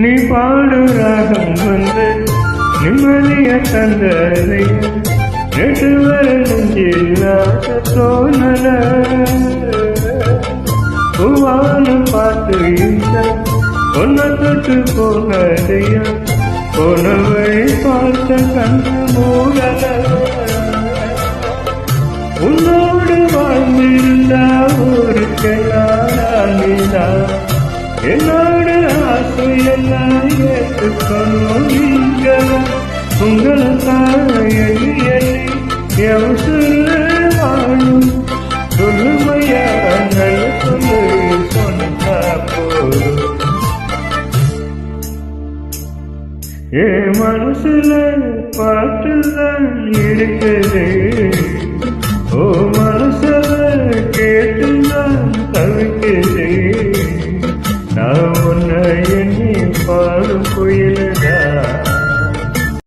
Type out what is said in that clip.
நீ பாடு ராகம் வந்து நிம்மதிய தந்ததை நேற்று வர நெஞ்சில்லாத தோணல பூவானு பார்த்து இந்த பொன்ன தொட்டு போனதையா போனவை பார்த்த கண்ணு மூடல உன்னோடு வாழ்ந்திருந்தா ஒரு கையாளா என்னோடு ஆசையெல்லாம் ஏற்றுக்கணும் நீங்கள் உங்களுக்காக எண்ணி எவசூறு வாழும் சொல்லுமையா நல்ல சொல்லு சொன்னா போதும் என் மனசுல பாட்டுதான் இருக்குது ஓ மனசுல கேட்டுதான் தவிக்குது நான் உன்னை எண்ணி பாடும் குயில்